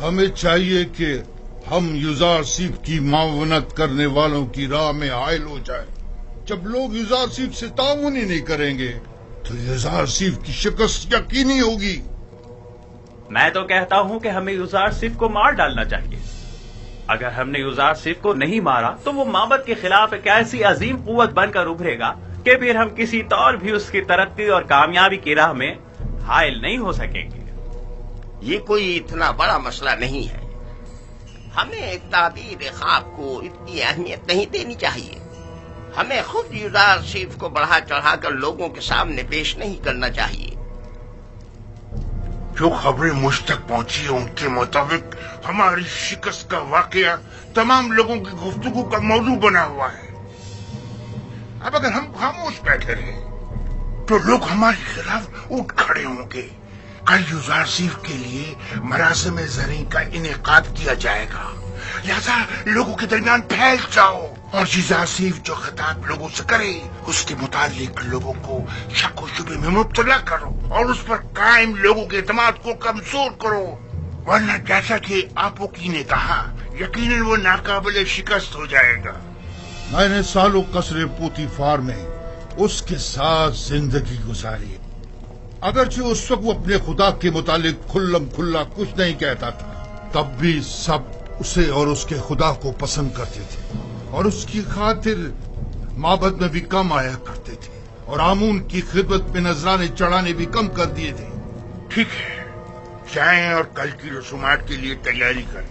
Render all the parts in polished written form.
ہمیں چاہیے کہ ہم یوزارسیف کی معاونت کرنے والوں کی راہ میں حائل ہو جائیں۔ جب لوگ یوزارسیف سے تعاون ہی نہیں کریں گے تو یوزارسیف کی شکست یقینی ہوگی۔ میں تو کہتا ہوں کہ ہمیں یوزارسیف کو مار ڈالنا چاہیے۔ اگر ہم نے یوزارسیف کو نہیں مارا تو وہ معبد کے خلاف ایک ایسی عظیم قوت بن کر ابھرے گا کہ پھر ہم کسی طور بھی اس کی ترقی اور کامیابی کی راہ میں حائل نہیں ہو سکیں گے۔ یہ کوئی اتنا بڑا مسئلہ نہیں ہے، ہمیں تعبیر خواب کو اتنی اہمیت نہیں دینی چاہیے۔ ہمیں خود یوزارسیف کو بڑھا چڑھا کر لوگوں کے سامنے پیش نہیں کرنا چاہیے۔ جو خبریں مجھ تک پہنچی ہیں ان کے مطابق ہماری شکست کا واقعہ تمام لوگوں کی گفتگو کا موضوع بنا ہوا ہے۔ اب اگر ہم خاموش بیٹھے رہے تو لوگ ہمارے خلاف اٹھ کھڑے ہوں گے۔ کل یوزارسیف کے لیے مراسم زرعی کا انعقاد کیا جائے گا، لہذا لوگوں کے درمیان پھیل جاؤ اور یوزارسیف جو خطاب لوگوں سے کرے اس کے متعلق لوگوں کو شک و شبے میں مبتلا کرو اور اس پر قائم لوگوں کے اعتماد کو کمزور کرو، ورنہ جیسا کہ آپوکی نے کہا یقیناً وہ ناقابل شکست ہو جائے گا۔ میں نے سالوں قصر پوتیفار میں اس کے ساتھ زندگی گزاری، اگرچہ اس وقت وہ اپنے خدا کے متعلق کھلم کھلا کچھ نہیں کہتا تھا، تب بھی سب اسے اور اس کے خدا کو پسند کرتے تھے اور اس کی خاطر معبد میں بھی کم آیا کرتے تھے اور آمون کی خدمت میں نذرانے چڑھانے بھی کم کر دیے تھے۔ ٹھیک ہے، جائیں اور کل کی رسومات کے لیے تیاری کریں۔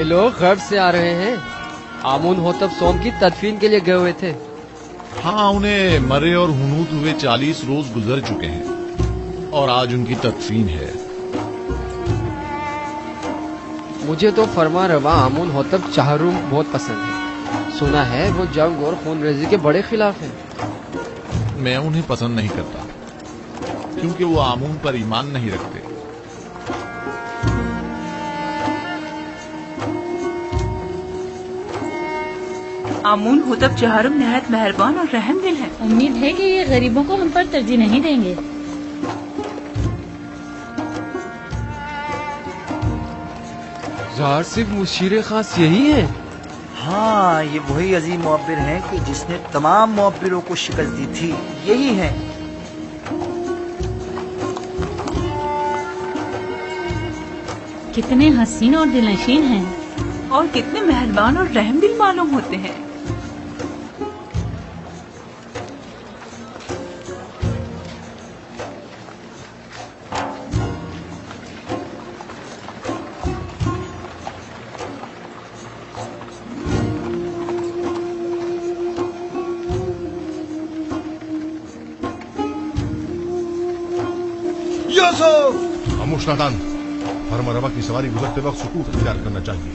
لوگ غرب سے آ رہے ہیں، آمون ہوتب سوم کی تدفین کے لیے گئے ہوئے تھے۔ ہاں، انہیں مرے اور ہنوت ہوئے 40 روز گزر چکے ہیں اور آج ان کی تدفین ہے۔ مجھے تو فرما روا آمون ہوتب چہروم بہت پسند ہے، سنا ہے وہ جنگ اور خون ریزی کے بڑے خلاف ہیں۔ میں انہیں پسند نہیں کرتا کیونکہ وہ آمون پر ایمان نہیں رکھتے۔ آمون ہوتب چہارم نہایت مہربان اور رحم دل ہے۔ امید ہے کہ یہ غریبوں کو ہم پر ترجیح نہیں دیں گے۔ ظاہر صرف مشیر خاص یہی ہے؟ ہاں، یہ وہی عظیم معبر ہیں کہ جس نے تمام معبروں کو شکست دی تھی، یہی ہیں۔ کتنے حسین اور دلنشین ہیں اور کتنے مہربان اور رحم دل معلوم ہوتے ہیں۔ خاموش نادان، فرما روا کی سواری گزرتے وقت سکوت اختیار کرنا چاہیے۔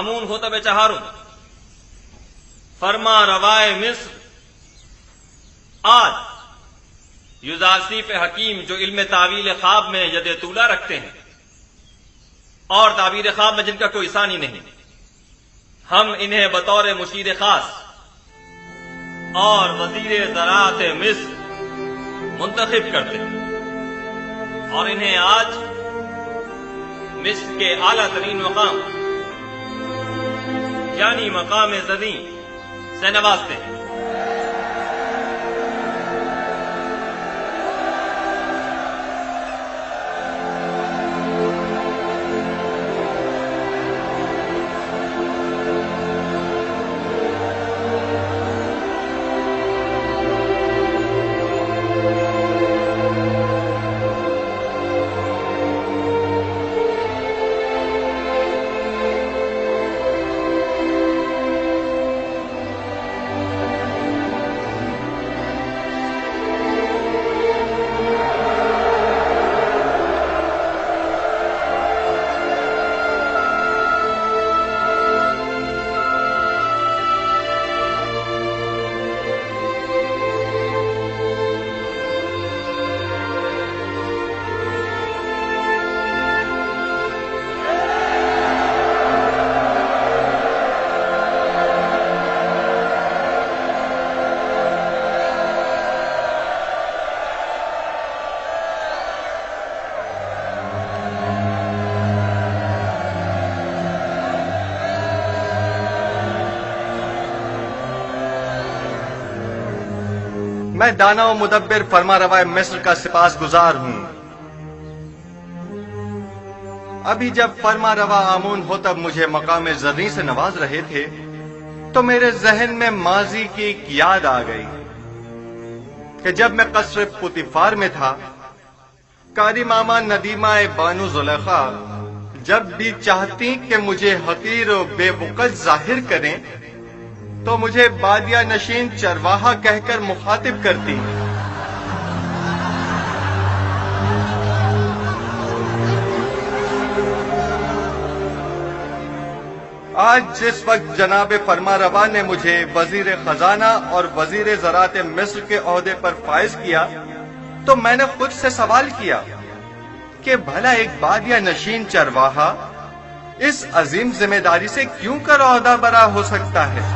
आमून होतब चहारुम, फरमा रवाए मिस्र, आज युजासीफ हकीम जो इल्म तावील ख्वाब में यद तूला रखते हैं और ताबीर ख्वाब में जिनका कोई सानी नहीं, हम इन्हें बतौर मुशीर खास और वजीर ज़राअत मिस्र मुंतखब करते हैं और इन्हें आज मिस्र के आला तरीन मकाम यानी मकाम ज़दी से नवाजते हैं। मैं दाना व मुदब्बिर फरमा रवाए मिस्र का सिपास गुजार हूं। अभी जब फरमा रवा आमून होतब मुझे मकाम ज़र्री से नवाज रहे थे तो मेरे जहन में माजी की एक याद आ गई कि जब मैं कसर पुतिफार में था, कारी मामा नदीमा बानू ज़ुलेखा जब भी चाहती कि मुझे हकीर व बेवकत जाहिर करें तो मुझे बादिया नशीन चरवाहा कहकर मुखातिब करती। आज जिस वक्त जनाब फरमा रवा ने मुझे वजीर खजाना और वजीर ज़राअत मिस्र के ओहदे पर फाइज किया तो मैंने खुद से सवाल किया कि भला एक बादिया नशीन चरवाहा इस अजीम जिम्मेदारी से क्यों कर ओहदा बरा हो सकता है।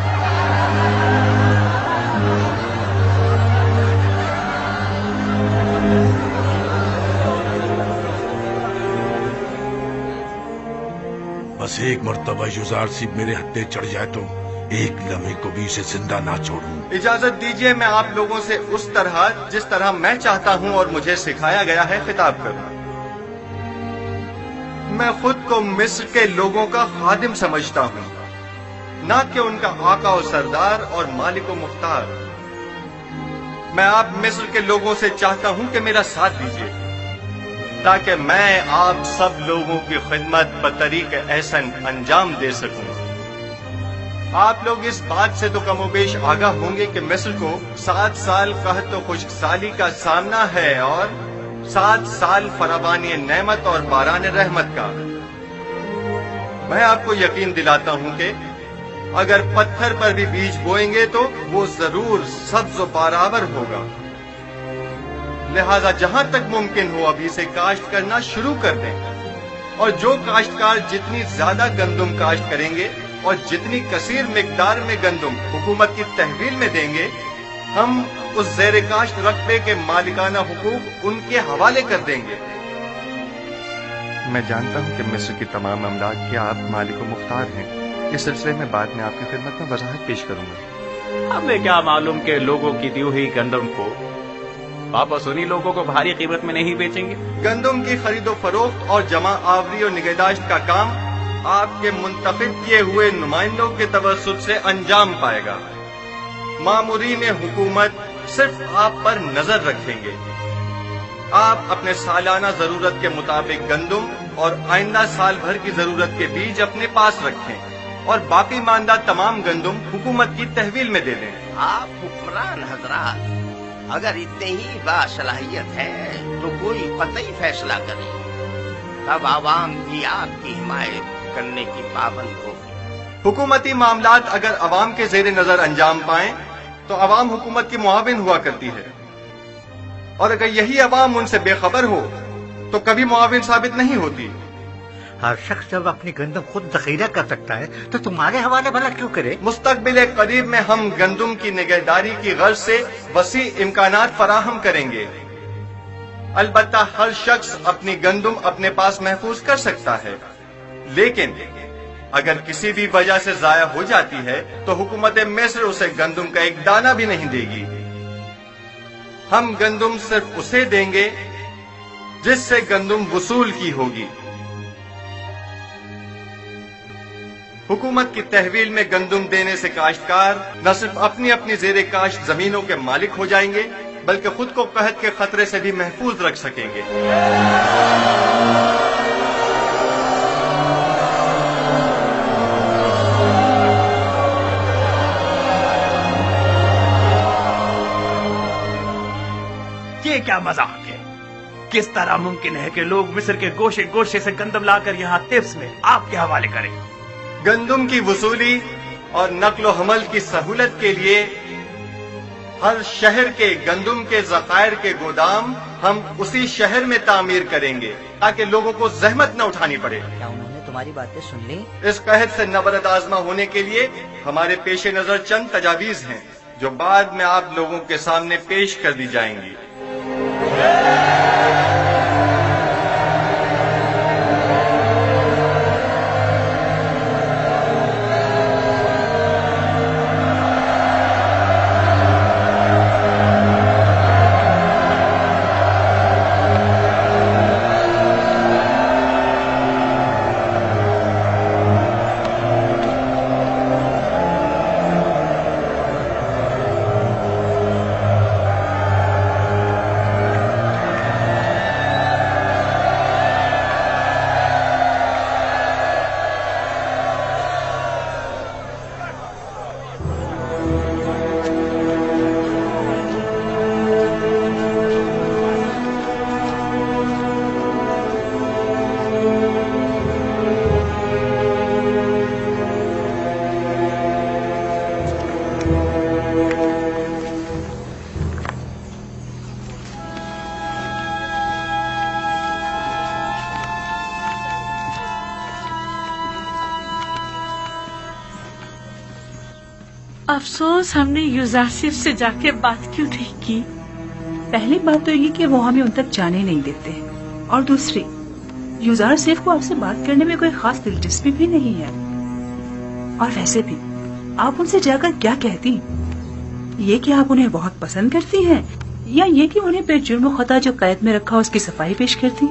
बस एक मर्तबा युजार सिप मेरे हत्थे चढ़ जाए तो एक लम्हे को भी इसे जिंदा ना छोड़ूं। इजाजत दीजिए मैं आप लोगों से उस तरह जिस तरह मैं चाहता हूं और मुझे सिखाया गया है खिताब करूं। मैं खुद को मिस्र के लोगों का खादिम समझता हूं, ना कि उनका आका और सरदार और मालिक व मुख्तार। मैं आप मिस्र के लोगों से चाहता हूं कि मेरा साथ दीजिए ताकि मैं आप सब लोगों की खिदमत बतरीक एहसन अंजाम दे सकूं। आप लोग इस बात से तो कमोबेश आगाह होंगे कि मिस्र को 7 साल कहत व खुश्कसाली का सामना है और 7 साल फरावानी नेमत और बारान रहमत का। मैं आपको यकीन दिलाता हूं कि अगर पत्थर पर भी बीज बोएंगे तो वो जरूर सब्ज व बारावर होगा। लिहाजा जहां तक मुमकिन हो अभी से काश्त करना शुरू कर दें और जो काश्तकार जितनी ज्यादा गंदुम काश्त करेंगे और जितनी कसीर मिकदार में गंदुम हुकूमत की तहवील में देंगे, हम उस ज़ेर काश्त रकबे के मालिकाना हुकूक उनके हवाले कर देंगे। मैं जानता हूं कि मिस्र की तमाम अमलाक के आप मालिक व मुख्तार हैं। इस सिलसिले में बाद में आपकी खिदमत में वजाहत पेश करूंगा। हमें क्या मालूम कि लोगों की दी हुई गंदम को वापस उन्हीं लोगों को भारी कीमत में नहीं बेचेंगे। गंदम की खरीदो फरोख्त और जमा आवरी और निगहदाश्त का काम आपके मुंतखब किए हुए नुमाइंदों के तवस्सुत से अंजाम पाएगा। मामूरीन हुकूमत सिर्फ आप पर नजर रखेंगे। आप अपने सालाना जरूरत के मुताबिक गंदम और आइंदा साल भर की जरूरत के बीज अपने पास रखें और बाकी मानदा तमाम गंदम हुकूमत की तहवील में दे दें। आप हुक्मरान हजरात अगर इतने ही बासलाहियत है तो कोई कतई फैसला करें, तब आवाम भी आपकी हिमायत करने की पाबंद होगी। حکومتی معاملات اگر عوام کے زیر نظر انجام پائیں تو عوام حکومت کی معاون ہوا کرتی ہے، اور اگر یہی عوام ان سے بے خبر ہو تو کبھی معاون ثابت نہیں ہوتی۔ ہر شخص جب اپنی گندم خود ذخیرہ کر سکتا ہے تو تمہارے حوالے بھلا کیوں کرے؟ مستقبل قریب میں ہم گندم کی نگہداری کی غرض سے وسیع امکانات فراہم کریں گے۔ البتہ ہر شخص اپنی گندم اپنے پاس محفوظ کر سکتا ہے، لیکن اگر کسی بھی وجہ سے ضائع ہو جاتی ہے تو حکومت مصر اسے گندم کا ایک دانہ بھی نہیں دے گی۔ ہم گندم صرف اسے دیں گے جس سے گندم وصول کی ہوگی۔ حکومت کی تحویل میں گندم دینے سے کاشتکار نہ صرف اپنی اپنی زیر کاشت زمینوں کے مالک ہو جائیں گے بلکہ خود کو قحط کے خطرے سے بھی محفوظ رکھ سکیں گے۔ یہ کیا مذاق ہے؟ کس طرح ممکن ہے کہ لوگ مصر کے گوشے گوشے سے گندم لا کر یہاں تبس میں آپ کے حوالے کریں؟ گندم کی وصولی اور نقل و حمل کی سہولت کے لیے ہر شہر کے گندم کے ذخائر کے گودام ہم اسی شہر میں تعمیر کریں گے تاکہ لوگوں کو زحمت نہ اٹھانی پڑے۔ کیا انہوں نے تمہاری باتیں سن لی؟ اس قحط سے نبرد آزما ہونے کے لیے ہمارے پیش نظر چند تجاویز ہیں جو بعد میں آپ لوگوں کے سامنے پیش کر دی جائیں گی۔ افسوس ہم نے یوزاسف سے جا کے بات کیوں نہیں کی۔ پہلی بات تو یہ کہ وہ ہمیں ان تک جانے نہیں دیتے، اور دوسری یوزاسف کو آپ سے بات کرنے میں کوئی خاص دلچسپی بھی نہیں ہے۔ اور ویسے بھی آپ ان سے جا کر کیا کہتی؟ یہ کہ آپ انہیں بہت پسند کرتی ہیں، یا یہ کہ انہیں بے جرم و خطا جو قید میں رکھا اس کی صفائی پیش کرتی؟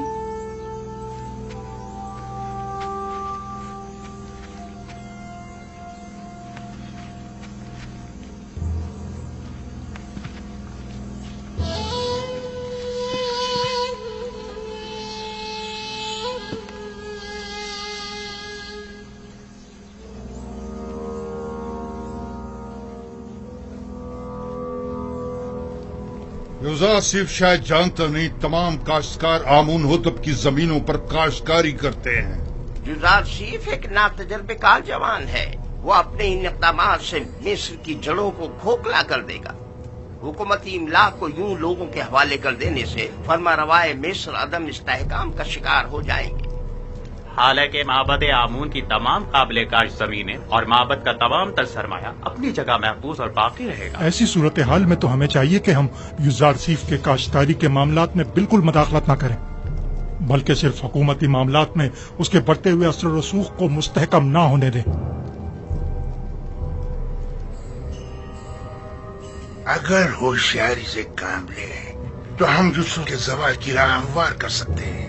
یوزاسف شاید جانتا نہیں تمام کاشتکار آمون ہوتب کی زمینوں پر کاشتکاری کرتے ہیں۔ یوزاسف ایک ناتجربہ کار جوان ہے، وہ اپنے ان اقدامات سے مصر کی جڑوں کو کھوکھلا کر دے گا۔ حکومتی املاک کو یوں لوگوں کے حوالے کر دینے سے فرما روائے مصر عدم استحکام کا شکار ہو جائیں گے۔ حالانکہ معبد آمون کی تمام قابل کاشت زمینیں اور معبد کا تمام تر سرمایہ اپنی جگہ محفوظ اور باقی رہے گا۔ ایسی صورتحال میں تو ہمیں چاہیے کہ ہم یوزارسیف کے کاشتکاری کے معاملات میں بالکل مداخلت نہ کریں، بلکہ صرف حکومتی معاملات میں اس کے بڑھتے ہوئے اثر و رسوخ کو مستحکم نہ ہونے دیں۔ اگر ہوشیاری سے کام لیں تو ہم یوسف کے زوال کی راہ ہموار کر سکتے ہیں۔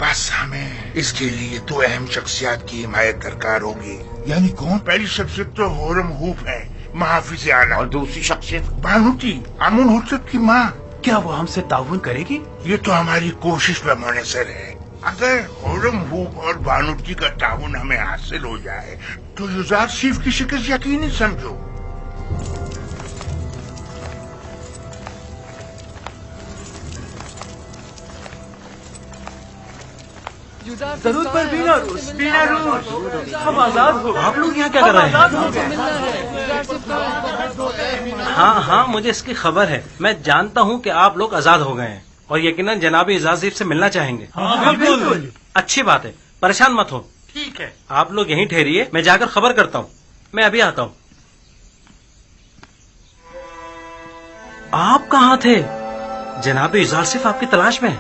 بس ہمیں اس کے لیے دو اہم شخصیات کی حمایت درکار ہوگی۔ یعنی کون؟ پہلی شخصیت تو ہورم ہوپ ہے، محافظ اعلیٰ، اور دوسری شخصیت بانوتی، آمون ہوتب کی ماں۔ کیا وہ ہم سے تعاون کرے گی؟ یہ تو ہماری کوشش پہ منحصر ہے۔ اگر ہورم ہوپ اور بانوتی کا تعاون ہمیں حاصل ہو جائے تو یوزارسیف کی شکست یقینی سمجھو۔ ضرور پر بینا روز ہم آزاد ہو. آپ لوگ یہاں کیا کر رہے ہیں؟ ہاں مجھے اس کی خبر ہے. میں جانتا ہوں کہ آپ لوگ آزاد ہو گئے ہیں اور یقیناً جناب اعزاز صیب سے ملنا چاہیں گے. بالکل اچھی بات ہے. پریشان مت ہو. ٹھیک ہے آپ لوگ یہیں ٹھہریے. میں جا کر خبر کرتا ہوں. میں ابھی آتا ہوں. آپ کہاں تھے؟ جناب اعزاز صیب آپ کی تلاش میں.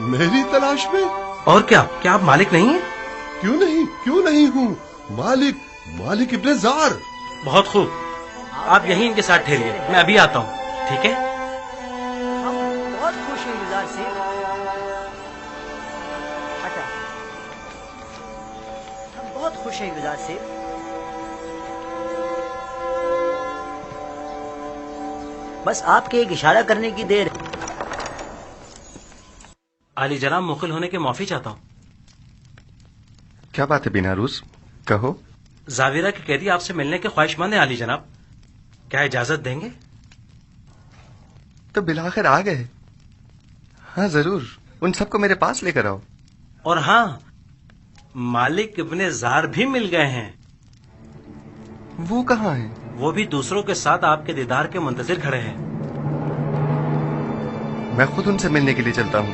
میری تلاش میں؟ اور کیا آپ مالک نہیں ہیں؟ کیوں نہیں ہوں. مالک ابن زار. بہت خوب. آپ یہیں ان کے ساتھ ٹھہریے. میں ابھی آتا ہوں. ٹھیک ہے. ہم بہت خوش ہیں یزار سے. ہم بہت خوش ہیں یزار سے. بس آپ کے ایک اشارہ کرنے کی دیر. علی جناب مخل ہونے کے معافی چاہتا ہوں. کیا بات ہے بیناروز؟ کہو. زاویرہ کے قیدی آپ سے ملنے کے خواہش مند ہیں علی جناب. کیا اجازت دیں گے؟ تو بالآخر آ گئے. ہاں ضرور. ان سب کو میرے پاس لے کر آؤ. اور ہاں مالک ابن زار بھی مل گئے ہیں. وہ کہاں ہیں؟ وہ بھی دوسروں کے ساتھ آپ کے دیدار کے منتظر کھڑے ہیں. میں خود ان سے ملنے کے لیے چلتا ہوں.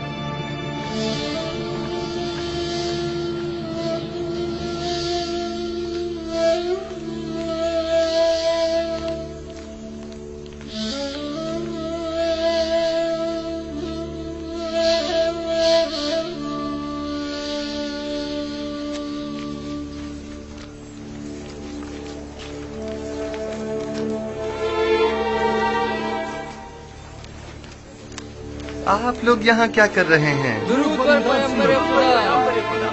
آپ لوگ یہاں کیا کر رہے ہیں؟ درود پر پیغمبر خدا.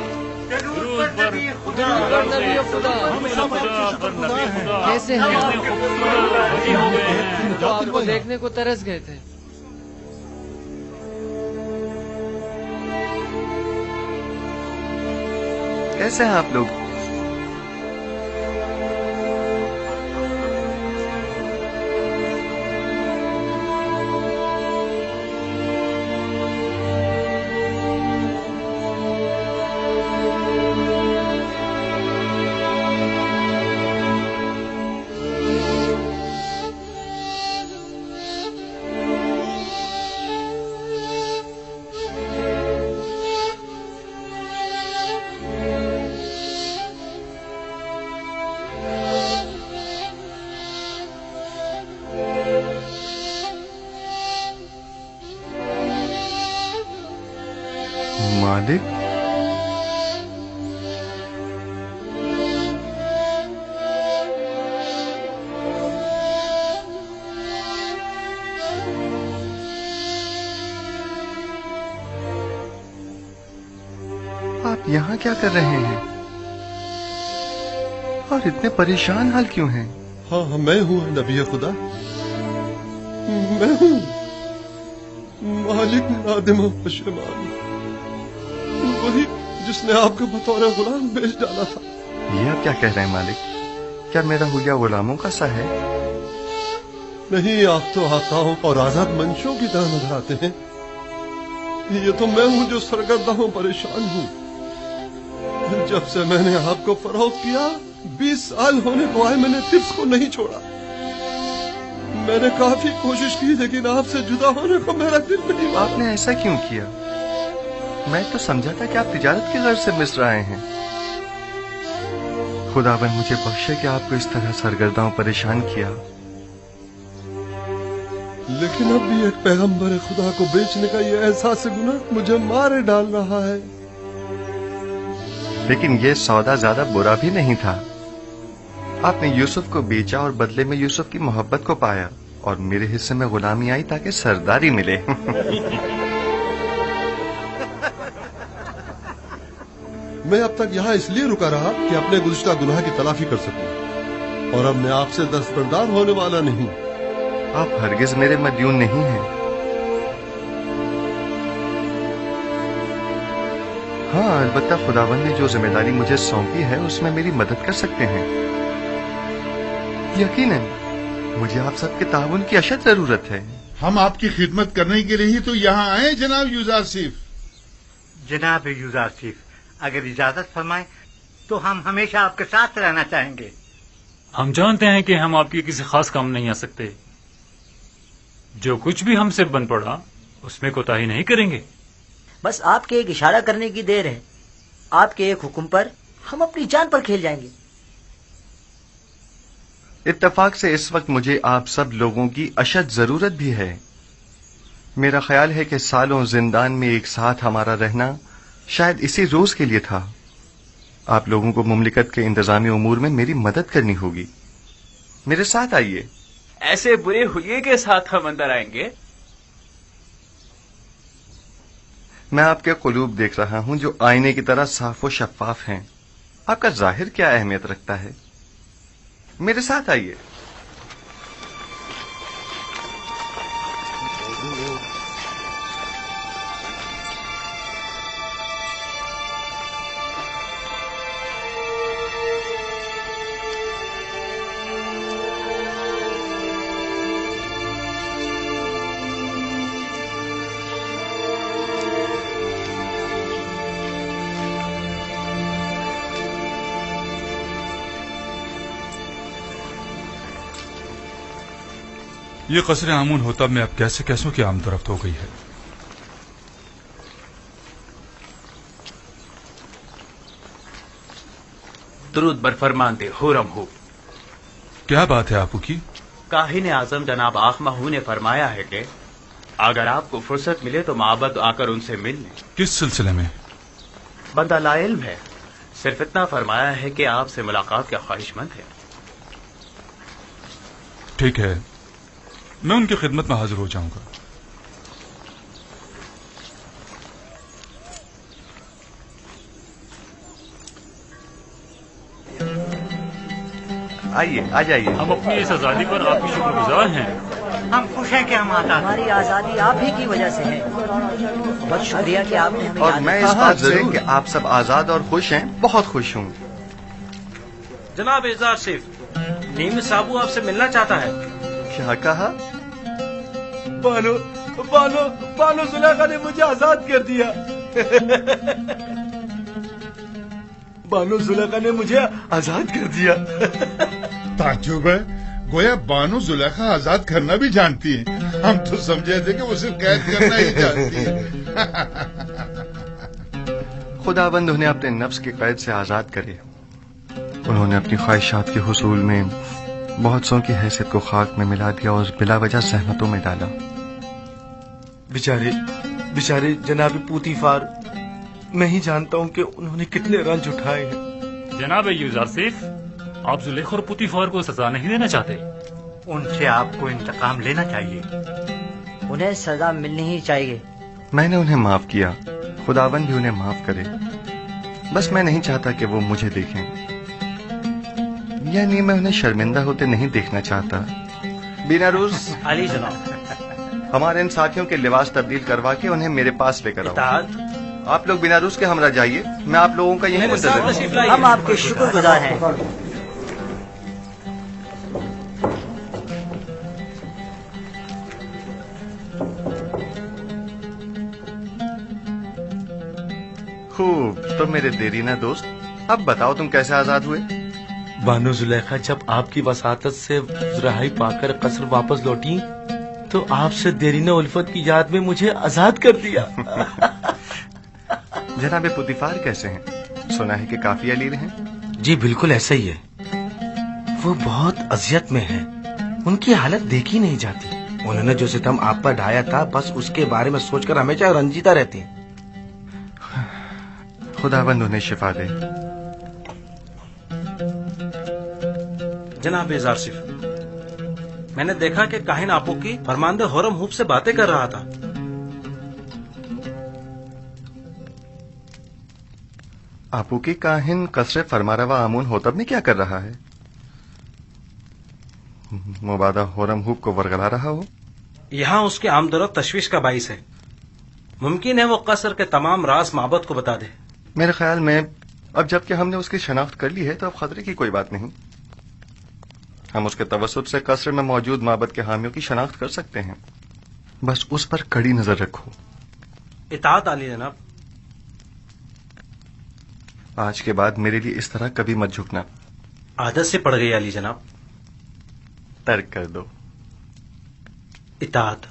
کیسے ہیں آپ کو دیکھنے کو ترس گئے تھے. کیسے ہیں آپ لوگ؟ مالک؟ آپ یہاں کیا کر رہے ہیں اور اتنے پریشان حال کیوں ہیں؟ ہاں میں ہوں نبی خدا. میں ہوں مالک نادم و پشیمان. وہی جس نے آپ کو بطور غلام بیچ ڈالا تھا. یہ آپ کیا کہہ رہے ہیں مالک؟ کیا میرا حلیہ غلاموں کا سا ہے؟ نہیں، آپ تو آقاؤں اور آزاد منشوں کی طرح نظر آتے ہیں. یہ تو میں ہوں جو سرگردہ ہوں، پریشان ہوں. جب سے میں نے آپ کو فروخت کیا 20 سال ہونے کو آئے، میں نے طفل کو نہیں چھوڑا. میں نے کافی کوشش کی لیکن آپ سے جدا ہونے کو میرا دل نہیں مانا. آپ نے ایسا کیوں کیا؟ میں تو سمجھا تھا کہ آپ تجارت کی غرض سے مصر آئے ہیں. خداوند مجھے بخشے کہ آپ کو اس طرح سرگردہ و پریشان کیا. لیکن اب بھی ایک پیغمبر خدا کو بیچنے کا یہ احساس گناہ مجھے مارے ڈال رہا ہے. لیکن یہ سودا زیادہ برا بھی نہیں تھا. آپ نے یوسف کو بیچا اور بدلے میں یوسف کی محبت کو پایا، اور میرے حصے میں غلامی آئی تاکہ سرداری ملے. میں اب تک یہاں اس لیے رکا رہا کہ اپنے گزشتہ گناہ کی تلافی کر سکوں، اور اب میں آپ سے دستبردار ہونے والا نہیں. آپ ہرگز میرے مدیون نہیں ہیں. ہاں البتہ خداوند نے جو ذمہ داری مجھے سونپی ہے اس میں میری مدد کر سکتے ہیں. یقیناً مجھے آپ سب کے تعاون کی اشد ضرورت ہے. ہم آپ کی خدمت کرنے کے لیے ہی تو یہاں آئے جناب یوزار صیف. जनाब यूजारसीफ, अगर इजाजत फरमाएं तो हम हमेशा आपके साथ रहना चाहेंगे। हम जानते हैं कि हम आपकी किसी खास काम नहीं आ सकते। जो कुछ भी हमसे बन पड़ा उसमें कोताही नहीं करेंगे। बस आपके एक इशारा करने की देर है। आपके एक हुक्म पर हम अपनी जान पर खेल जाएंगे। इत्तेफाक से इस वक्त मुझे आप सब लोगों की अशद जरूरत भी है। मेरा ख्याल है कि सालों जिंदान में एक साथ हमारा रहना शायद इसी रोज के लिए था। आप लोगों को मुमलिकत के इंतजामी उमूर में मेरी मदद करनी होगी। मेरे साथ आइए। ऐसे बुरे हुए के साथ हम अंदर आएंगे? मैं आपके कुलूब देख रहा हूं जो आईने की तरह साफ व शफाफ हैं। आपका जाहिर क्या अहमियत रखता है? मेरे साथ आइए। ये कसर आमून होतब में अब कैसे कैसों की आमदरफ्त हो गई है। दुरूद बर फरमानते हुरम हो। क्या बात है आपू की? काहिन आजम जनाब आख महू ने फरमाया है कि अगर आपको फुर्सत मिले तो माबद आकर उनसे मिल लें। किस सिलसिले में? बंदा लाइल्म है, सिर्फ इतना फरमाया है कि आपसे मुलाकात का ख्वाहिशमंद है। ठीक है, मैं उनकी खिदमत में हाजिर हो जाऊंगा। आइए, आ जाइए। हम अपनी इस आजादी पर आपकी शुक्रगुजार हैं। हम खुश हैं कि हम आजाद। हमारी आजादी आप ही की वजह से है। बहुत शुक्रिया कि आपने हमें और मैं इस बात से कि आप सब आजाद और खुश हैं बहुत खुश हूँ। जनाब एजार सिफ, नीम साबू आपसे मिलना चाहता है। क्या कहा? बानो बानो बानो जुलेखा ने मुझे आजाद कर दिया। बानो जुलेखा ने मुझे आजाद कर दिया। ताज्जुब है, गोया बानो जुलेखा आजाद करना भी जानती है। हम तो समझे थे कि वो सिर्फ कैद करना ही जानती है। खुदाबंद उन्हें अपने नफ्स के कैद से आजाद करे। उन्होंने अपनी ख्वाहिशात के हुसूल में बहुत सौ की हैसियत को खाक में मिला दिया और बिला वजह सहमतों में डाला। बेचारे बेचारे जनाब पूतीफार, मैं ही जानता हूँ कि उन्होंने कितने रंज उठाए हैं। जनाब यूजारसीफ, आप जुलेखा और पुतीफार को सजा नहीं देना चाहते? उनसे आपको इंतकाम लेना चाहिए। उन्हें सजा मिलनी ही चाहिए। मैंने उन्हें माफ किया, खुदाबंद भी उन्हें माफ करे। बस मैं नहीं चाहता कि वो मुझे देखें, यानी मैं उन्हें शर्मिंदा होते नहीं देखना चाहता। बिना रूस अली जनाब, हमारे इन साथियों के लिबास तब्दील करवा के उन्हें मेरे पास लेकर आओ। आप लोग बिना रूस के हमरा जाइए, मैं आप लोगों का यही मुंतज़िर हूं। हम आपके शुक्रगुजार हैं। खूब, तो मेरे देरीना दोस्त, अब बताओ तुम कैसे आजाद हुए? बानो जुलेखा जब आपकी वसातत से रिहाई पाकर कसर वापस लौटी तो आपसे देरीना उल्फत की याद में मुझे आजाद कर दिया। जनाबे पुतीफार कैसे हैं? सुना है कि काफी अलील हैं। जी बिल्कुल ऐसा ही है। वो बहुत अजियत में है, उनकी हालत देखी नहीं जाती। उन्होंने जो सितम आप पर ढाया था, बस उसके बारे में सोचकर हमेशा रंजीता रहती हैं। खुदाबंद उन्हें शिफा दे। जनाब एजार सिफ, मैंने देखा कि काहिन आपू की फरमानदे हुरम हुब से बातें कर रहा था। आपू की काहिन कसरे फरमारवा आमून होतब में क्या कर रहा है? मुबादा हुरम हुब को वरगला रहा हो। यहाँ उसके आमदरत तशवीश का बाइस है। मुमकिन है वो कसर के तमाम राज माबद को बता दे। मेरे ख्याल में अब जबकि हमने उसकी शनाख्त कर ली है तो अब खतरे की कोई बात नहीं। हम उसके तवसुत से कसर में मौजूद माबद के हामियों की शनाख्त कर सकते हैं। बस उस पर कड़ी नजर रखो। इताअत आली जनाब। آج کے بعد میرے لیے اس طرح کبھی مت جھکنا. عادت سے پڑ گئی علی جناب. ترک کر دو. اطاعت.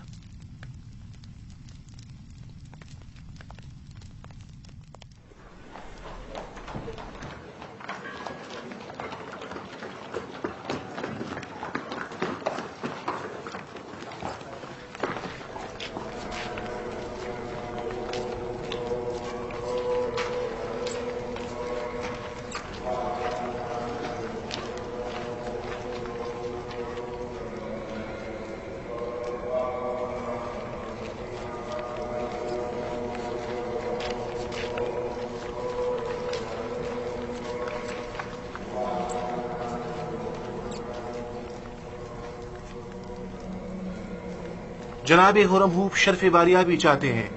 جناب خرم ہوپ شرف باریابی چاہتے ہیں.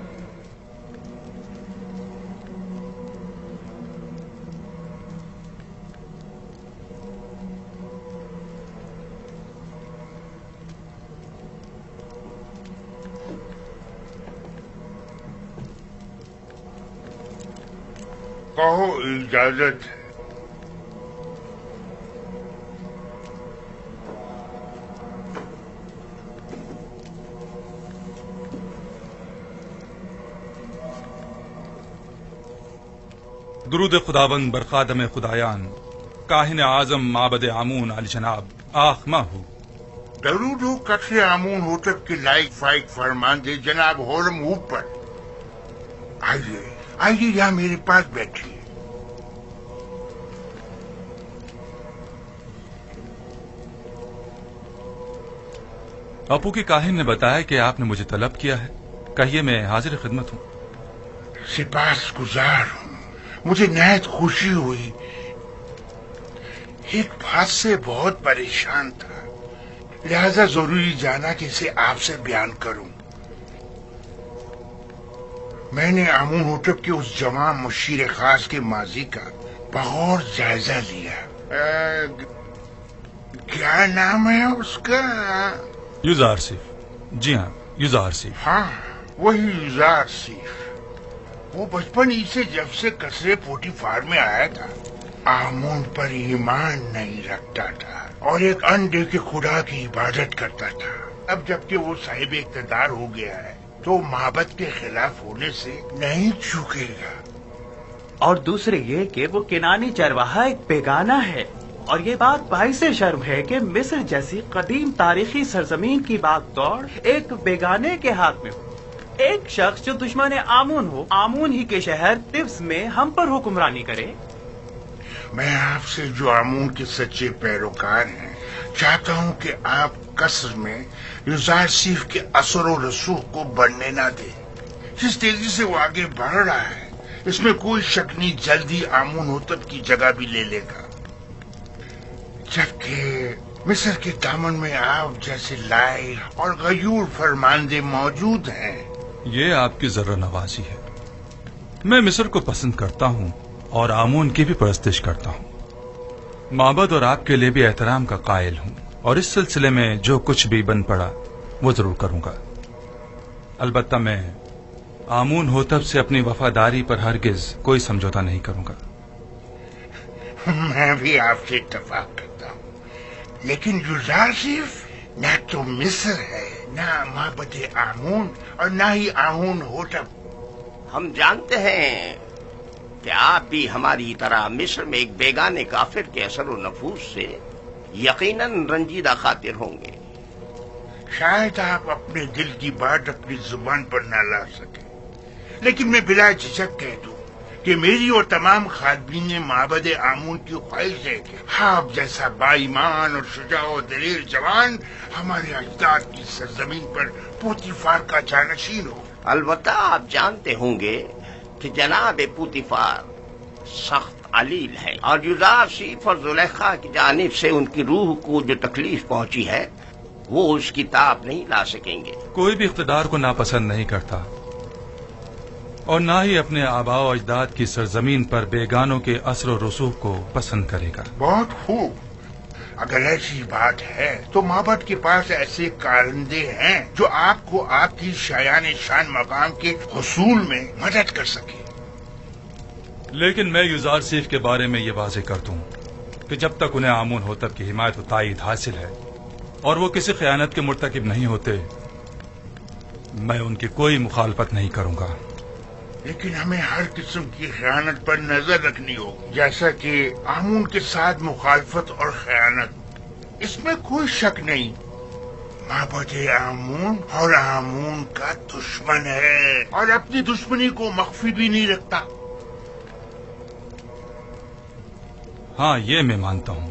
کہو اجازت ہے. درود خداوند بر خادم خدایان کاہن اعظم معبد آمون علی جناب آخمہ ہو. درود ہو قصر آمون ہوتب کے لائق فائق فرمان دے جناب خرم ہوپ پر. آئیے آئیے یہاں میرے پاس بیٹھیے. باپو کے کاہن نے بتایا کہ آپ نے مجھے طلب کیا ہے. کہیے میں حاضر خدمت ہوں. سپاس گزار ہوں. مجھے نہایت خوشی ہوئی. ایک بات سے بہت پریشان تھا لہذا ضروری جانا کہ اسے آپ سے بیان کروں. میں نے آمون ہوتب کے اس جوان مشیر خاص کے ماضی کا بغور جائزہ لیا. کیا نام ہے اس کا؟ یوزار سیف. جی ہاں یوزار سیف. ہاں وہی یوزار سیف. وہ بچپن ہی سے جب سے قصر پوٹیفار میں آیا تھا آمون پر ایمان نہیں رکھتا تھا اور ایک انڈے کے خدا کی عبادت کرتا تھا. اب جبکہ وہ صاحب اقتدار ہو گیا ہے تو معبد کے خلاف ہونے سے نہیں چوکے گا. اور دوسرے یہ کہ وہ کنانی چرواہا ایک بیگانہ ہے اور یہ بات باعث شرم ہے کہ مصر جیسی قدیم تاریخی سرزمین کی بات دوڑ ایک بیگانے کے ہاتھ میں ہو. ایک شخص جو دشمن آمون ہو آمون ہی کے شہر طبس میں ہم پر حکمرانی کرے. میں آپ سے جو آمون کے سچے پیروکار ہیں چاہتا ہوں کہ آپ قصر میں یوزار سیف کے اثر و رسوخ کو بڑھنے نہ دیں. جس تیزی سے وہ آگے بڑھ رہا ہے اس میں کوئی شک نہیں جلدی آمون ہوتب کی جگہ بھی لے لے گا. جبکہ مصر کے دامن میں آپ جیسے لائق اور غیور فرماندے موجود ہیں. یہ آپ کی ذرہ نوازی ہے. میں مصر کو پسند کرتا ہوں اور آمون کی بھی پرستش کرتا ہوں. معبد اور آپ کے لیے بھی احترام کا قائل ہوں اور اس سلسلے میں جو کچھ بھی بن پڑا وہ ضرور کروں گا. البتہ میں آمون ہوتب سے اپنی وفاداری پر ہرگز کوئی سمجھوتا نہیں کروں گا. میں بھی آپ سے اتفاق کرتا ہوں لیکن یوزار سیف نہ تو مصر ہے نہ معبد آمون اور نہ ہی آمون ہوتب. ہم جانتے ہیں کہ آپ بھی ہماری طرح مصر میں ایک بیگانے کافر کے اثر و نفوذ سے یقیناً رنجیدہ خاطر ہوں گے. شاید آپ اپنے دل کی بات اپنی زبان پر نہ لا سکیں لیکن میں بلا جھجک کہہ دوں کہ میری اور تمام خادمین معبد آمون کی خواہش ہے کہ آپ جیسا با ایمان اور شجاع و دلیر جوان ہمارے اجداد کی سرزمین پر پوتیفار کا جانشین ہو. البتہ آپ جانتے ہوں گے کہ جناب پوتیفار سخت علیل ہے اور یوزار سیف اور زلیخا کی جانب سے ان کی روح کو جو تکلیف پہنچی ہے وہ اس کی تاب نہیں لا سکیں گے. کوئی بھی اقتدار کو ناپسند نہیں کرتا اور نہ ہی اپنے آباء و اجداد کی سرزمین پر بیگانوں کے اثر و رسوخ کو پسند کرے گا. بہت خوب. اگر ایسی بات ہے تو معبد کے پاس ایسے کارندے ہیں جو آپ کو آپ کی شایان شان مقام کے حصول میں مدد کر سکے. لیکن میں یوزارسیف کے بارے میں یہ واضح کر دوں کہ جب تک انہیں آمون ہوتب کی حمایت و تائید حاصل ہے اور وہ کسی خیانت کے مرتکب نہیں ہوتے، میں ان کی کوئی مخالفت نہیں کروں گا۔ لیکن ہمیں ہر قسم کی خیانت پر نظر رکھنی ہوگی، جیسا کہ آمون کے ساتھ مخالفت اور خیانت، اس میں کوئی شک نہیں۔ معبد آمون اور آمون کا دشمن ہے اور اپنی دشمنی کو مخفی بھی نہیں رکھتا۔ ہاں، یہ میں مانتا ہوں۔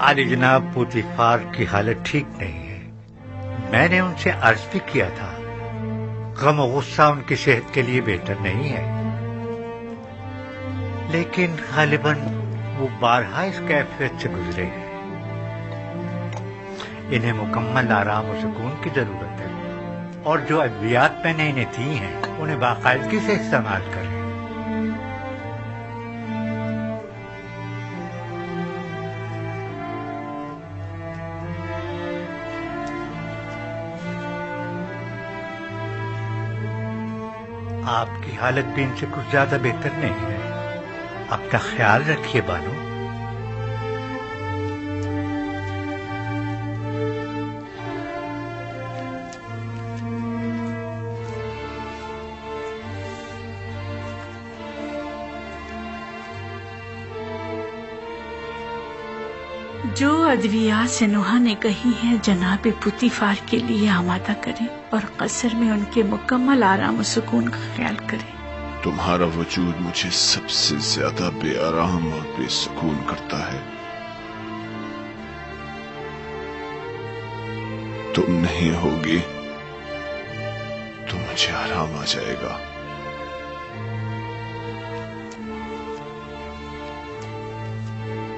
عالی جناب، پوتیفار کی حالت ٹھیک نہیں ہے۔ میں نے ان سے عرض بھی کیا تھا، غم و غصہ ان کی صحت کے لیے بہتر نہیں ہے، لیکن غالباً وہ بارہا اس کیفیت سے گزرے ہیں۔ انہیں مکمل آرام و سکون کی ضرورت ہے، اور جو ادویات میں نے انہیں دی ہیں انہیں باقاعدگی سے استعمال کریں۔ آپ کی حالت بھی ان سے کچھ زیادہ بہتر نہیں ہے، اپنا خیال رکھیے بانو۔ جو ادویات سنوحا نے کہی ہیں جناب پوتیفار کے لیے آمادہ کریں اور قصر میں ان کے مکمل آرام و سکون کا خیال کریں۔ تمہارا وجود مجھے سب سے زیادہ بے آرام اور بے سکون کرتا ہے۔ تم نہیں ہوگی تو مجھے آرام آ جائے گا۔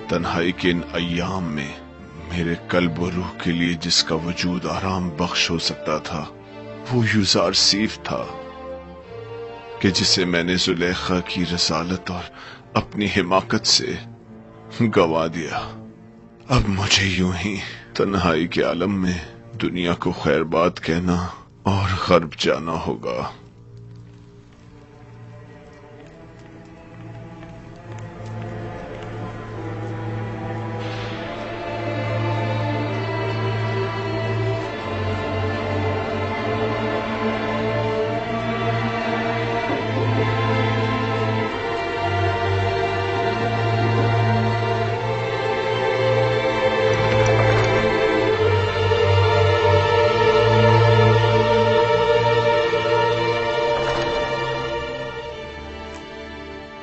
تنہائی کے ان ایام میں میرے قلب و روح کے لیے جس کا وجود آرام بخش ہو سکتا تھا وہ یوزارسیف تھا، کہ جسے میں نے زلیخا کی رسالت اور اپنی حماقت سے گوا دیا۔ اب مجھے یوں ہی تنہائی کے عالم میں دنیا کو خیر بات کہنا اور غرب جانا ہوگا۔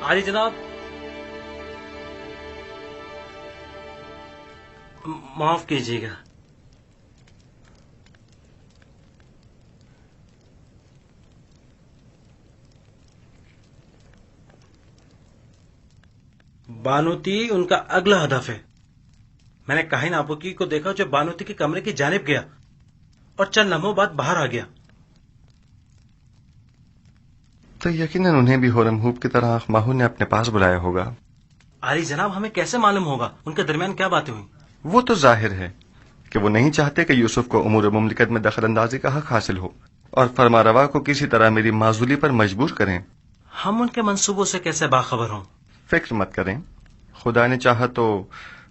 عالی جناب، معاف کیجیے گا۔ بانوتی ان کا اگلا ہدف ہے۔ میں نے کاہن آبوکی کو دیکھا جو بانوتی کے کمرے کی جانب گیا اور چند لمحوں بعد باہر آ گیا۔ تو یقیناً انہیں بھی ہورم ہوپ کی طرح ماہو نے اپنے پاس بلایا ہوگا۔ عالی جناب، ہمیں کیسے معلوم ہوگا ان کے درمیان کیا باتیں ہوئی؟ وہ تو ظاہر ہے کہ وہ نہیں چاہتے کہ یوسف کو امور مملکت میں دخل اندازی کا حق حاصل ہو اور فرما روا کو کسی طرح میری معزولی پر مجبور کریں۔ ہم ان کے منصوبوں سے کیسے باخبر ہوں؟ فکر مت کریں، خدا نے چاہا تو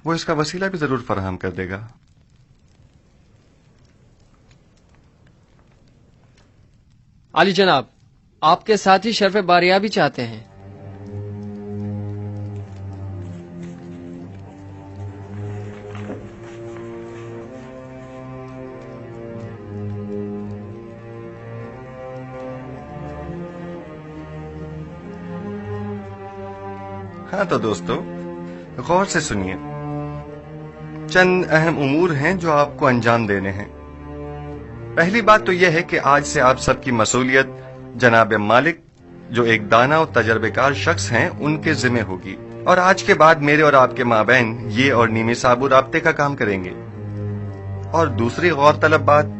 وہ اس کا وسیلہ بھی ضرور فراہم کر دے گا۔ عالی جناب، آپ کے ساتھ ہی شرف باریابی چاہتے ہیں۔ हाँ तो दोस्तों, गौर से सुनिए। चंद अहम उमूर हैं जो आपको अंजाम देने हैं। पहली बात तो यह है कि आज से आप सबकी मसूलियत जनाब मालिक, जो एक दाना और तजर्बेकार शख्स हैं, उनके जिम्मे होगी। और आज के बाद मेरे और आपके माबैन ये और नीमी साबु राब्ते का काम करेंगे। और दूसरी गौर तलब बात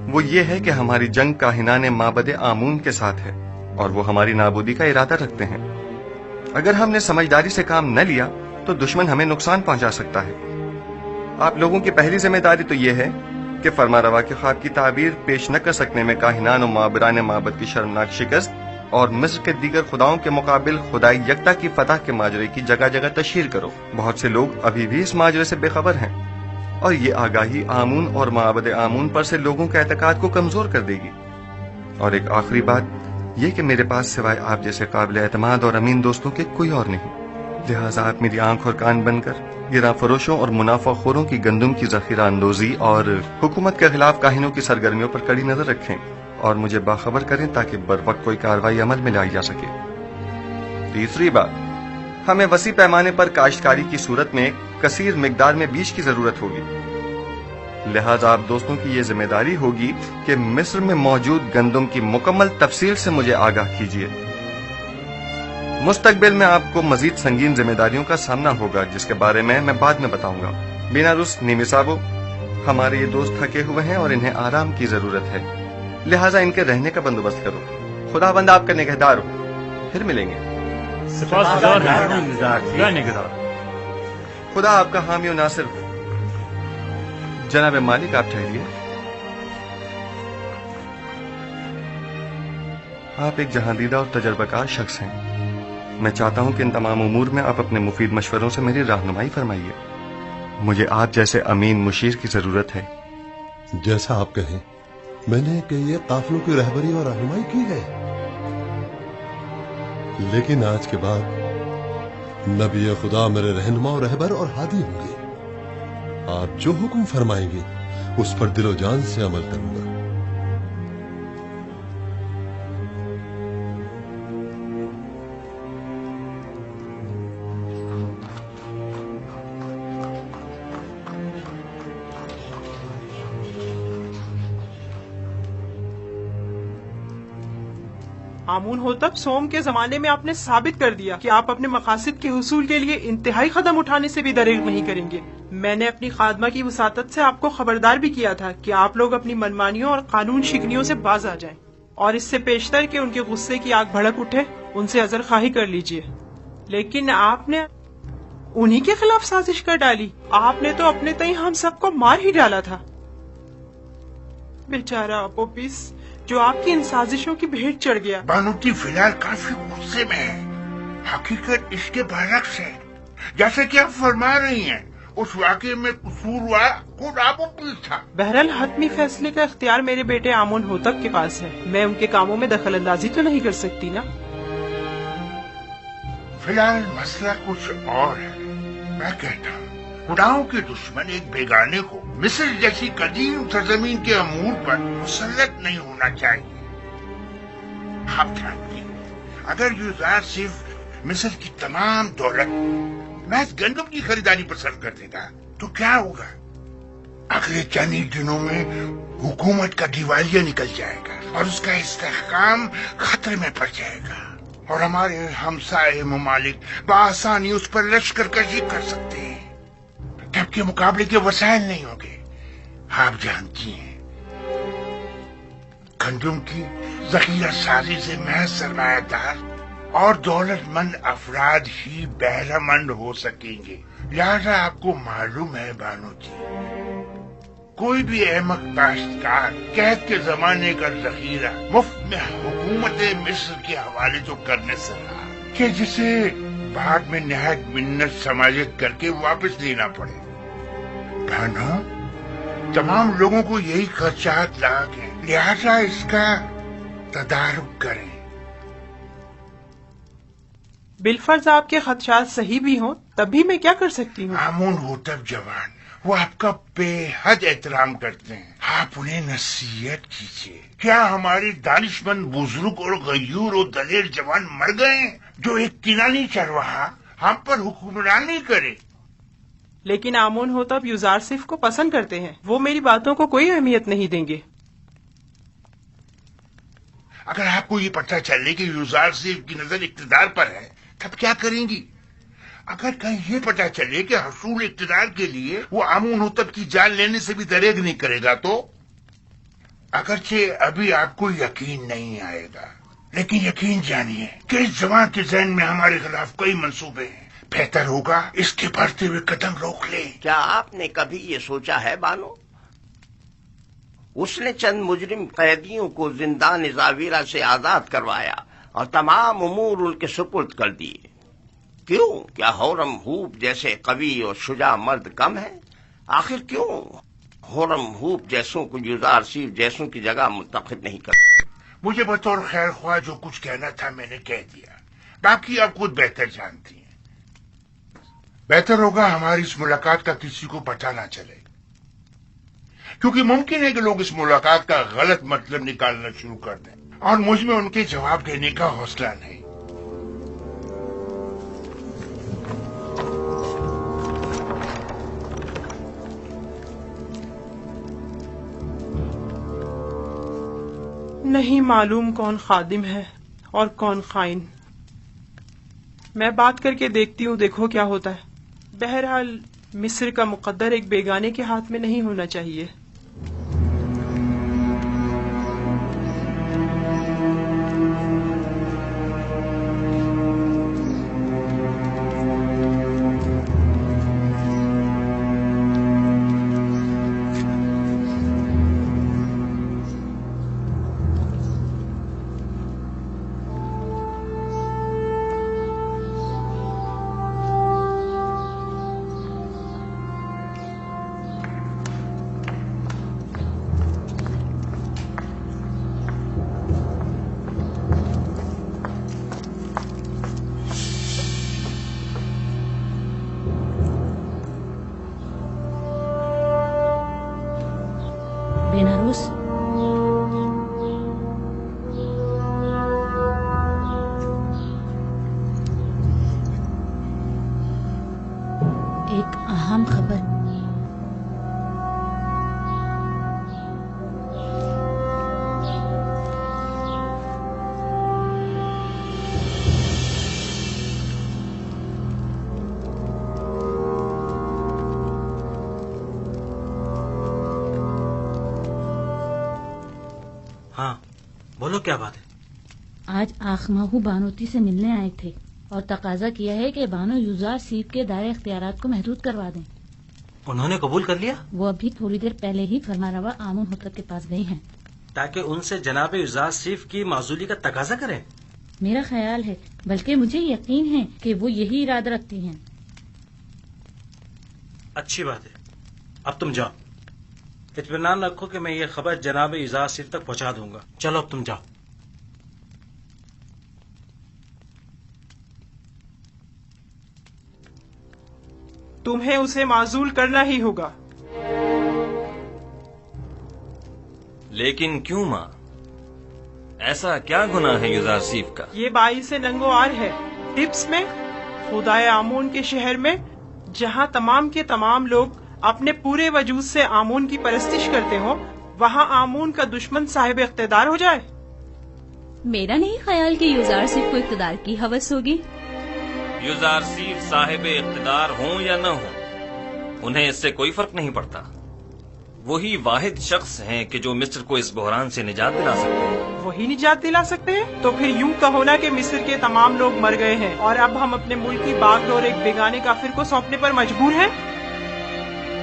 वो ये है कि हमारी जंग काहिनाने माबद आमून के साथ है और वो हमारी नाबूदी का इरादा रखते हैं। अगर हमने समझदारी से काम न लिया तो दुश्मन हमें नुकसान पहुंचा सकता है। आप लोगों की पहली जिम्मेदारी तो ये है कि फरमारवा के ख्वाब की ताबीर पेश न कर सकने में काहिनान और माबरान माबद की शर्मनाक शिकस्त और मिस्र के दीगर खुदाओं के मुकाबिल खुदाई यकता की फतह के माजरे की जगह जगह तशहीर करो। बहुत से लोग अभी भी इस माजरे से बेखबर हैं और ये आगाही आमून और माबद आमून पर से लोगों के एतकाद को कमजोर कर देगी। और एक आखिरी बात ये कि मेरे पास सिवाय आप जैसे काबिल एतमाद और अमीन दोस्तों के कोई और नहीं। लिहाजा आप मेरी आंख और कान बनकर गिरा फरोशों और मुनाफाखोरों की गंदुम की जखीरा अंदोजी और हुकूमत के खिलाफ काहिनों की सरगर्मियों पर कड़ी नजर रखें और मुझे बाखबर करें ताकि बर वक्त कोई कार्रवाई अमल में लाई जा सके। तीसरी बात, हमें वसी पैमाने पर काश्तकारी की सूरत में कसीर मिकदार में बीज की जरूरत होगी। लिहाजा आप दोस्तों की ये जिम्मेदारी होगी कि मिस्र में मौजूद गंदुम की मुकम्मल तफसील से मुझे आगाह कीजिए। मुस्तकबिल में आपको मजीद संगीन जिम्मेदारियों का सामना होगा जिसके बारे में मैं बाद में बताऊंगा। बिना रुस नीमी साबो, हमारे ये दोस्त थके हुए हैं और इन्हें आराम की जरूरत है, लिहाजा इनके रहने का बंदोबस्त करो। खुदाबंद आपका निगहदार हो। फिर मिलेंगे। खुदा आपका हामी और नासिर। जनाब मालिक, आप ठहरिए। आप एक जहांदीदा और तजर्बाकार शख्स हैं। मैं चाहता हूं कि इन तमाम उमूर में आप अपने मुफीद मशवरों से मेरी रहनुमाई फरमाइए। मुझे आप जैसे अमीन मुशीर की जरूरत है। जैसा आप कहें। मैंने कई काफिलों की रहबरी और रहनुमाई की है, लेकिन आज के बाद नबी खुदा मेरे रहनुमा और रहबर और हादी होंगे। आप जो हुक्म फरमाएंगे उस पर दिलो जान से अमल करूंगा। आमून होतब सोम के जमाने में आपने साबित कर दिया कि आप अपने मकासद के हुसूल के लिए इंतहाई कदम उठाने से भी दरेग नहीं करेंगे। मैंने अपनी खादमा की वसातत से आपको खबरदार भी किया था कि आप लोग अपनी मनमानियों और कानून शिकनियों से बाज आ जाएं, और इससे पेशतर के उनके गुस्से की आग भड़क उठे उनसे अजर खाही कर लीजिए। लेकिन आपने उन्हीं के खिलाफ साजिश कर डाली। आपने तो अपने तई हम सबको मार ही डाला था। बेचारा अपोपिस जो आपकी इन साजिशों की भेंट चढ़ गया। बानूती फिलहाल काफी गुस्से में है। हकीकत इसके बरक्स है। जैसे कि आप फरमा रही हैं, उस वाकये में कसूरवार खुद अपोपिस था। बहरहाल हतमी फैसले का इख्तियार मेरे बेटे आमून होतब के पास है। मैं उनके कामों में दखल अंदाजी तो नहीं कर सकती ना। फिलहाल मसला कुछ और है। मैं कहता हूँ खुदाओं के दुश्मन एक बेगाने को मिस्र जैसी कदीम सरजमीन के अमूर पर मुसल्लत नहीं होना चाहिए। आप जानते हैं, अगर यूज़ार सिर्फ मिस्र की तमाम दौलत महज गंदम की खरीदारी पसंद कर देगा तो क्या होगा? अगले चंद ही दिनों में हुकूमत का दिवालिया निकल जाएगा और उसका इस्तेहकाम खतरे में पड़ जाएगा और हमारे हमसाए ममालिक बआसानी उस पर लश्कर कशी कर सकते हैं। तब के मुकाबले के वसाइल नहीं होंगे। आप जानती हैं, गंदम की जखीरा साजी से महज सरमायादार और दौलतमंद अफराद ही बहरामंद हो सकेंगे। लिहाजा आपको मालूम है बानो जी, कोई भी अहमक काश्तकार कैद के जमाने का जखीरा मुफ्त में हुकूमत मिस्र के हवाले तो करने से रहा कि जिसे बाद में नहायत मिन्नत समाजित करके वापस लेना पड़े। भानो, तमाम लोगों को यही खर्चात लाग है, लिहाजा इसका तदारुक करें। बिलफर्ज आपके खदशात सही भी हों तब भी मैं क्या कर सकती हूँ? आमून होतब जवान वो आपका बेहद एहतराम करते हैं। आप उन्हें नसीहत कीजिए। क्या हमारे दानिशमंद बुजुर्ग और गयूर और दलेर जवान मर गए जो एक किनानी चरवाहा हम पर हुक्मरानी करे। लेकिन आमोन होतब युजारसिफ को पसंद करते हैं, वो मेरी बातों को कोई अहमियत नहीं देंगे। अगर आपको ये पता चले कि युजारसिफ की नजर इक्तदार पर है तब क्या करेंगी? अगर कहीं ये पता चले कि हसूल इक्तदार के लिए वो आमोन होतब की जान लेने से भी दरेग नहीं करेगा तो? अगरचे अभी आपको यकीन नहीं आएगा, लेकिन यकीन जानिए कि इस जवान के ज़हन में हमारे खिलाफ कई मंसूबे हैं। बेहतर होगा इसके बढ़ते हुए कदम रोक ले। क्या आपने कभी ये सोचा है बानो, उसने चंद मुजरिम कैदियों को जिंदान जावीरा से आजाद करवाया और तमाम उमूर उनके सुपुर्द कर दिए। क्यों? क्या होरम हूप जैसे कवि और शुजा मर्द कम है? आखिर क्यों होरम हूप जैसों को युजारसिफ जैसों की जगह मुंतखब नहीं कर? मुझे बतौर खैर ख्वाह जो कुछ कहना था मैंने कह दिया, बाकी आप खुद बेहतर जानती हैं। बेहतर होगा हमारी इस मुलाकात का किसी को पता ना चले, क्योंकि मुमकिन है कि लोग इस मुलाकात का गलत मतलब निकालना शुरू कर दें और मुझ में उनके जवाब देने का हौसला नहीं। नहीं मालूम कौन खादिम है और कौन खाइन। मैं बात करके देखती हूँ, देखो क्या होता है। बहरहाल मिस्र का मुकद्दर एक बेगाने के हाथ में नहीं होना चाहिए। बेनारस एक अहम खबर। हाँ बोलो, क्या बात है? आज आखमाहू बानोती से मिलने आए थे और तकाजा किया है कि बानो युजारसिफ के दायरे इख्तियारात को महदूद करवा दें। उन्होंने कबूल कर लिया? वो अभी थोड़ी देर पहले ही फरमारवा आमोन होतब के पास गए हैं ताकि उनसे जनाब युजारसिफ की माजूली का तकाजा करें। मेरा ख्याल है, बल्कि मुझे यकीन है कि वो यही इरादा रखती हैं। अच्छी बात है, अब तुम जाओ। इत्मीनान रखो कि मैं ये खबर जनाब युजारसिफ तक पहुंचा दूंगा। चलो अब तुम जाओ। तुम्हें उसे माजूल करना ही होगा। लेकिन क्यों माँ? ऐसा क्या गुनाह है युजारसिफ का? ये बाईस नंगोआर है टिप्स में, खुदाए आमोन के शहर में, जहाँ तमाम के तमाम लोग अपने पूरे वजूद से आमोन की परस्तिश करते हो, वहाँ आमोन का दुश्मन साहिब इख्तिदार हो जाए। मेरा नहीं ख्याल कि युजारसिफ को इख्तिदार की हवस होगी। युजारसिफ साहिब इख्तिदार हों या न हों, उन्हें इससे कोई फर्क नहीं पड़ता। वही वाहिद शख्स हैं कि जो मिस्र को इस बहरान से निजात दिला सकते हैं। वही निजात दिला सकते हैं? तो फिर यूं कहो ना कि मिस्र के तमाम लोग मर गए हैं और अब हम अपने मुल्क की बागडोर एक बेगाने काफिर को सौंपने पर मजबूर हैं।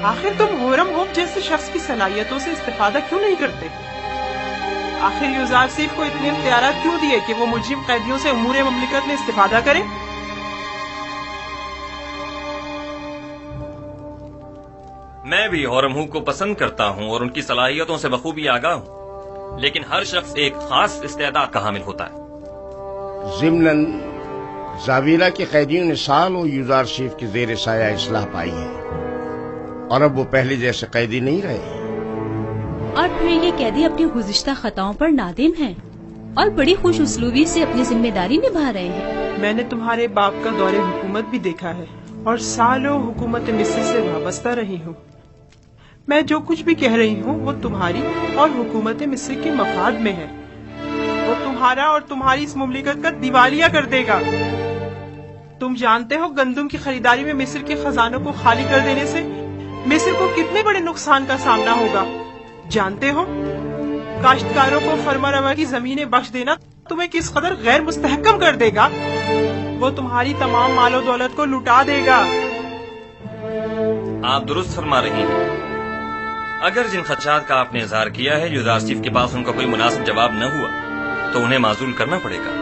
आखिर तुम होरम होप जैसे शख्स की सलाहियतों से इस्तेफादा क्यों नहीं करते? आखिर युजारसिफ को इतने इख्तियारात क्यों दिए कि वो मुजरिम कैदियों से उमूर ममलिकत में इस्तेफादा करे? मैं भी होरमहू को पसंद करता हूँ और उनकी सलाहियतों से बखूबी आगाह हूँ, लेकिन हर शख्स एक खास इस्तेदाद का हामिल होता है। ज़िम्नन जावीरा के कैदियों ने सालों युजारसिफ के ज़ेर साया इस्लाह पाई है और अब वो पहले जैसे कैदी नहीं रहे। और फिर ये कैदी अपनी गुज़िश्ता खताओं पर नादिम हैं। और बड़ी खुश उसलूबी से अपनी जिम्मेदारी निभा रहे हैं। मैंने तुम्हारे बाप का दौरे हुकूमत भी देखा है और सालों हुकूमत मिस्र से वाबस्ता रही हूँ। मैं जो कुछ भी कह रही हूँ वो तुम्हारी और हुकूमत मिस्र के मफाद में है। वो तुम्हारा और तुम्हारी इस मुमलिकत का दिवालिया कर देगा। तुम जानते हो गंदम की खरीदारी में मिस्र के खजानों को खाली कर देने से मिस्र को कितने बड़े नुकसान का सामना होगा। जानते हो काश्तकारों को फरमा की जमीनें बख्श देना तुम्हें किस कदर गैर मुस्तहकम कर देगा। वो तुम्हारी तमाम मालो दौलत को लुटा देगा। आप दुरुस्त फरमा रही हैं। अगर जिन खदशात का आपने इजहार किया है यूजारसीफ के पास उनका कोई मुनासिब जवाब न हुआ तो उन्हें माजूल करना पड़ेगा।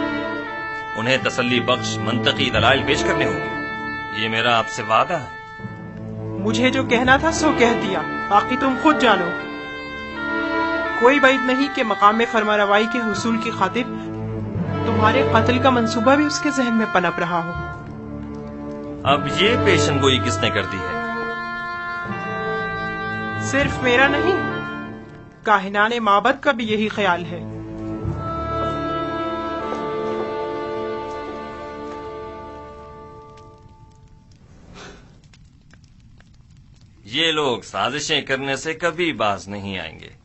उन्हें तसल्ली बख्श मंतकी दलाइल पेश करने होंगे। ये मेरा आपसे वादा है। मुझे जो कहना था सो कह दिया, बाकी तुम खुद जानो। कोई बात नहीं कि मकाम फरमारवाई के हुसूल की खातिर तुम्हारे कत्ल का मंसूबा भी उसके जहन में पनप रहा हो। अब ये पेशनगोई किसने कर दी है? सिर्फ मेरा नहीं, काहिनाने माबद का भी यही ख्याल है। ये लोग साजिशें करने से कभी बाज नहीं आएंगे।